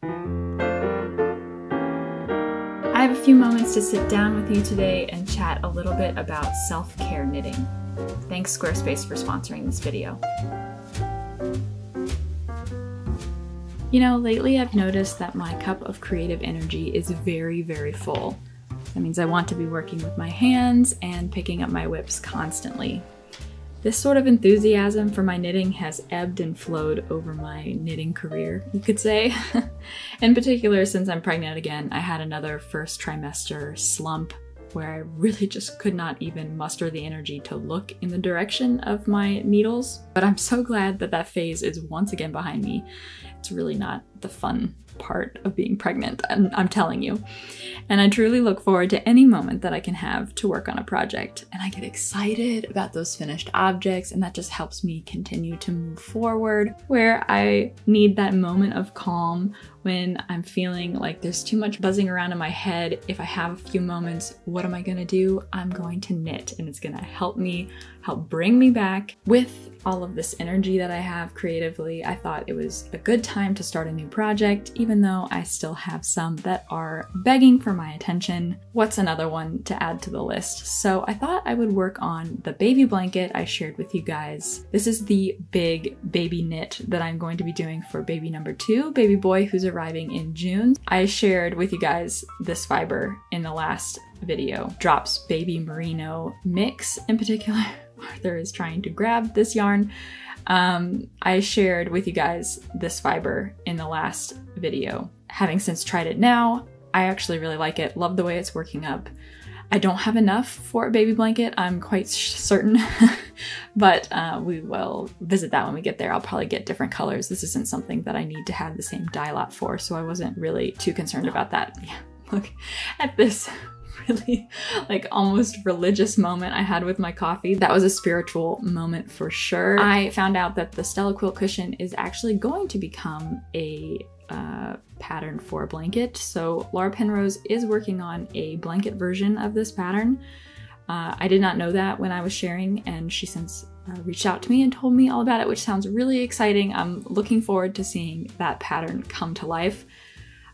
I have a few moments to sit down with you today and chat a little bit about self-care knitting. Thanks Squarespace for sponsoring this video. You know, lately I've noticed that my cup of creative energy is very, very full. That means I want to be working with my hands and picking up my whips constantly. This sort of enthusiasm for my knitting has ebbed and flowed over my knitting career, you could say. In particular, since I'm pregnant again, I had another first trimester slump where I really just could not even muster the energy to look in the direction of my needles. But I'm so glad that that phase is once again behind me. It's really not the fun part of being pregnant, I'm telling you. And I truly look forward to any moment that I can have to work on a project. And I get excited about those finished objects, and that just helps me continue to move forward, where I need that moment of calm when I'm feeling like there's too much buzzing around in my head. If I have a few moments, what am I gonna do? I'm going to knit, and it's gonna help bring me back. With all of this energy that I have creatively, I thought it was a good time to start a new project, even though I still have some that are begging for my attention. What's another one to add to the list? So I thought I would work on the baby blanket I shared with you guys. This is the big baby knit that I'm going to be doing for baby number 2, baby boy, who's arriving in June. I shared with you guys this fiber in the last video. Drops baby merino mix in particular. Arthur is trying to grab this yarn. I shared with you guys this fiber in the last video. Having since tried it now, I actually really like it. Love the way it's working up. I don't have enough for a baby blanket, I'm quite certain, but we will visit that when we get there. I'll probably get different colors. This isn't something that I need to have the same dye lot for, so I wasn't really too concerned about that. Yeah, look at this really like almost religious moment I had with my coffee. That was a spiritual moment for sure. I found out that the Stella quilt cushion is actually going to become a pattern for a blanket. So Laura Penrose is working on a blanket version of this pattern. I did not know that when I was sharing, and she since reached out to me and told me all about it, which sounds really exciting. I'm looking forward to seeing that pattern come to life.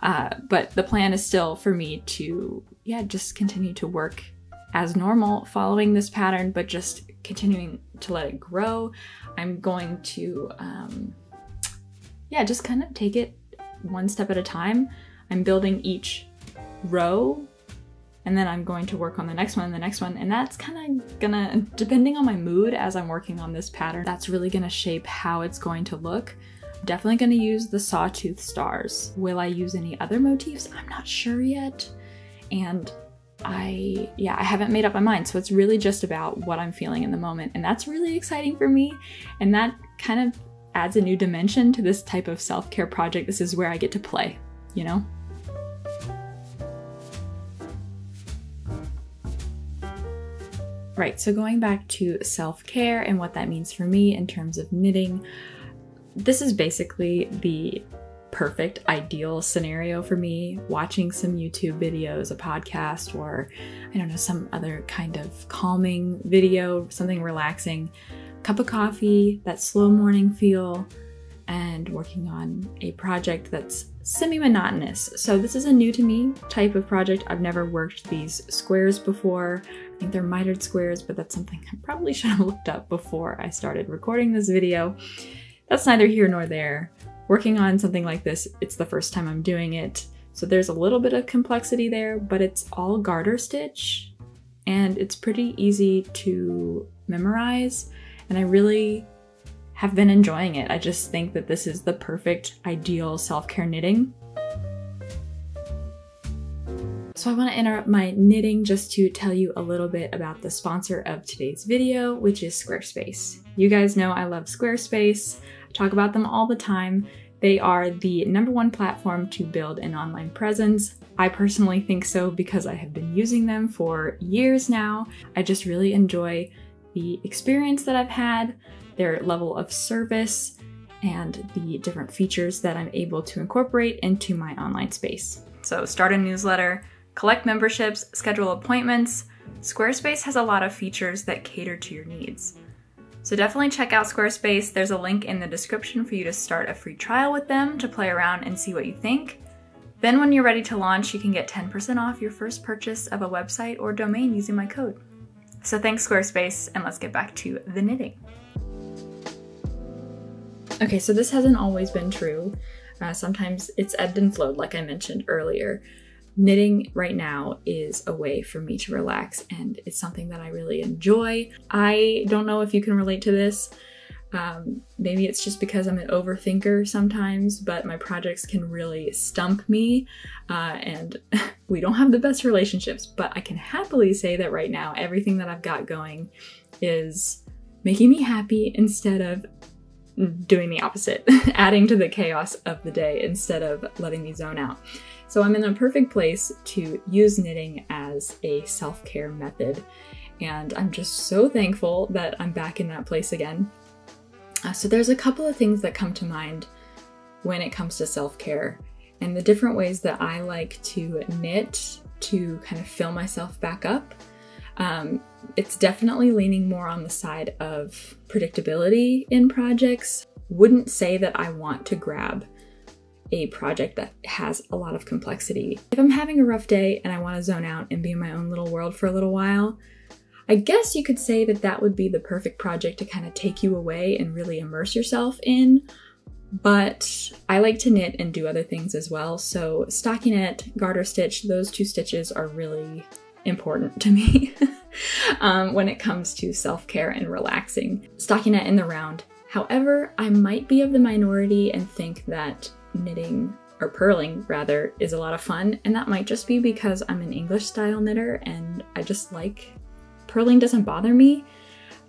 But the plan is still for me to, just continue to work as normal following this pattern, but just continuing to let it grow. I'm going to, just kind of take it one step at a time. I'm building each row, and then I'm going to work on the next one and the next one. And that's kind of gonna, depending on my mood as I'm working on this pattern, that's really gonna shape how it's going to look. Definitely going to use the sawtooth stars. Will I use any other motifs? I'm not sure yet. And I haven't made up my mind. So it's really just about what I'm feeling in the moment. And that's really exciting for me. And that kind of adds a new dimension to this type of self-care project. This is where I get to play, you know? Right, so going back to self-care and what that means for me in terms of knitting, this is basically the perfect ideal scenario for me. Watching some YouTube videos, a podcast, or I don't know, some other kind of calming video, something relaxing, cup of coffee, that slow morning feel, and working on a project that's semi-monotonous. So this is a new to me type of project. I've never worked these squares before. I think they're mitered squares, but that's something I probably should have looked up before I started recording this video. That's neither here nor there. Working on something like this, it's the first time I'm doing it. So there's a little bit of complexity there, but it's all garter stitch and it's pretty easy to memorize. And I really have been enjoying it. I just think that this is the perfect ideal self-care knitting. So I want to interrupt my knitting just to tell you a little bit about the sponsor of today's video, which is Squarespace. You guys know I love Squarespace. I talk about them all the time. They are the #1 platform to build an online presence. I personally think so because I have been using them for years now. I just really enjoy the experience that I've had, their level of service, and the different features that I'm able to incorporate into my online space. So start a newsletter, collect memberships, schedule appointments. Squarespace has a lot of features that cater to your needs. So definitely check out Squarespace. There's a link in the description for you to start a free trial with them to play around and see what you think. Then when you're ready to launch, you can get 10% off your first purchase of a website or domain using my code. So thanks Squarespace, and let's get back to the knitting. Okay, so this hasn't always been true. Sometimes it's ebbed and flowed, like I mentioned earlier. Knitting right now is a way for me to relax, and it's something that I really enjoy. I don't know if you can relate to this. Maybe it's just because I'm an overthinker sometimes, but my projects can really stump me, and we don't have the best relationships, but I can happily say that right now, everything that I've got going is making me happy instead of doing the opposite, adding to the chaos of the day instead of letting me zone out. So I'm in a perfect place to use knitting as a self-care method, and I'm just so thankful that I'm back in that place again. So there's a couple of things that come to mind when it comes to self-care and the different ways that I like to knit to kind of fill myself back up. It's definitely leaning more on the side of predictability in projects. Wouldn't say that I want to grab a project that has a lot of complexity. If I'm having a rough day and I want to zone out and be in my own little world for a little while, I guess you could say that that would be the perfect project to kind of take you away and really immerse yourself in. But I like to knit and do other things as well. So stockinette, garter stitch, those two stitches are really important to me when it comes to self-care and relaxing. Stockinette in the round. However, I might be of the minority and think that knitting, or purling rather, is a lot of fun, and that might just be because I'm an English style knitter and I just like purling. Doesn't bother me.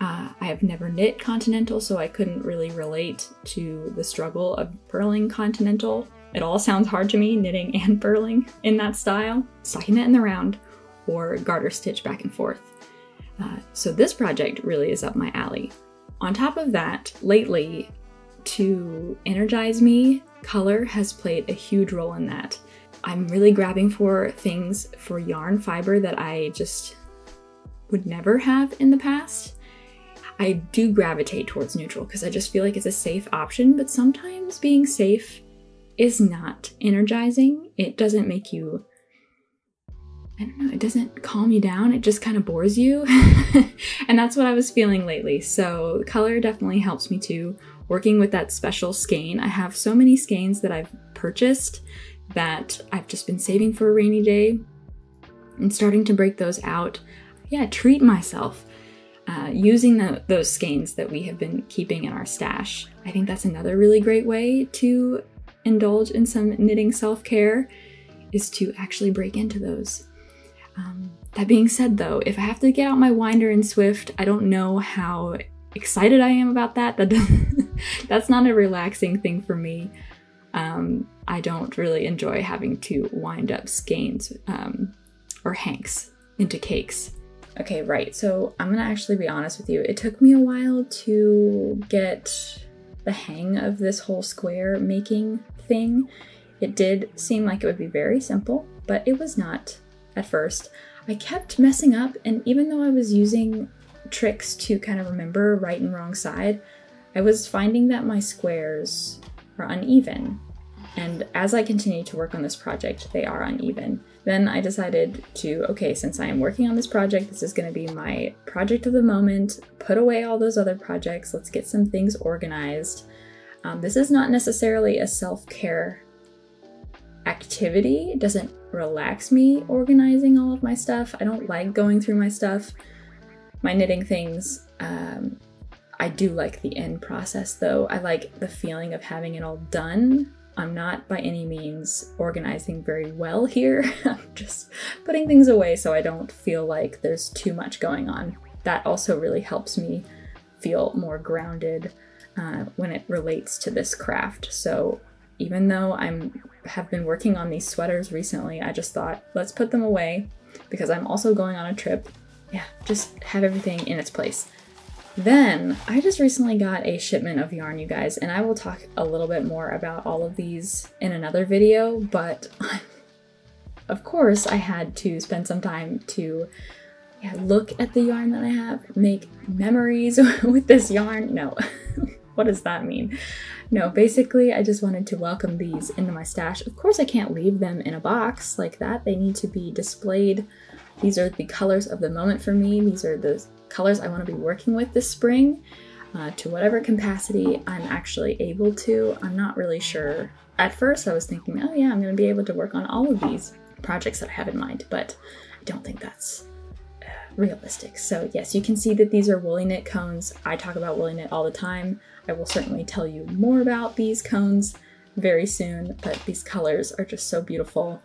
I have never knit continental, so I couldn't really relate to the struggle of purling continental. It all sounds hard to me, knitting and purling in that style. Stockinette in the round or garter stitch back and forth. So this project really is up my alley. On top of that, lately, to energize me, color has played a huge role in that. I'm really grabbing for things for yarn fiber that I just would never have in the past. I do gravitate towards neutral because I just feel like it's a safe option, but sometimes being safe is not energizing. It doesn't make you, I don't know, it doesn't calm you down, it just kind of bores you. And that's what I was feeling lately. So color definitely helps me too. Working with that special skein. I have so many skeins that I've purchased that I've just been saving for a rainy day and starting to break those out. Yeah, treat myself using those skeins that we have been keeping in our stash. I think that's another really great way to indulge in some knitting self-care, is to actually break into those. That being said though, if I have to get out my winder and Swift, I don't know how excited I am about that. That's not a relaxing thing for me. I don't really enjoy having to wind up skeins or hanks into cakes. Okay, right, so I'm gonna actually be honest with you. It took me a while to get the hang of this whole square making thing. It did seem like it would be very simple, but it was not at first. I kept messing up, and even though I was using tricks to kind of remember right and wrong side, I was finding that my squares are uneven. And as I continue to work on this project, they are uneven. Then I decided to, okay, since I am working on this project, this is going to be my project of the moment, put away all those other projects, let's get some things organized. This is not necessarily a self-care activity. It doesn't relax me organizing all of my stuff. I don't like going through my stuff, my knitting things. I do like the end process though. I like the feeling of having it all done. I'm not by any means organizing very well here. I'm just putting things away so I don't feel like there's too much going on. That also really helps me feel more grounded when it relates to this craft. So even though I have been working on these sweaters recently, I just thought, let's put them away because I'm also going on a trip. Yeah, just have everything in its place. Then I just recently got a shipment of yarn, you guys, and I will talk a little bit more about all of these in another video, but of course I had to spend some time to yeah, look at the yarn that I have, make memories with this yarn. No, what does that mean? No, basically I just wanted to welcome these into my stash. Of course I can't leave them in a box like that. They need to be displayed. These are the colors of the moment for me. These are the colors I want to be working with this spring to whatever capacity I'm actually able to. I'm not really sure. At first I was thinking, oh yeah, I'm going to be able to work on all of these projects that I have in mind, but I don't think that's realistic. So yes, you can see that these are woolly knit cones. I talk about woolly knit all the time. I will certainly tell you more about these cones very soon, but these colors are just so beautiful.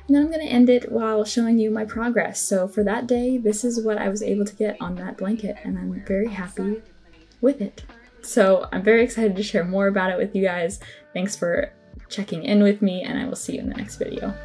And then I'm going to end it while showing you my progress. So for that day, this is what I was able to get on that blanket, and I'm very happy with it. So I'm very excited to share more about it with you guys. Thanks for checking in with me, and I will see you in the next video.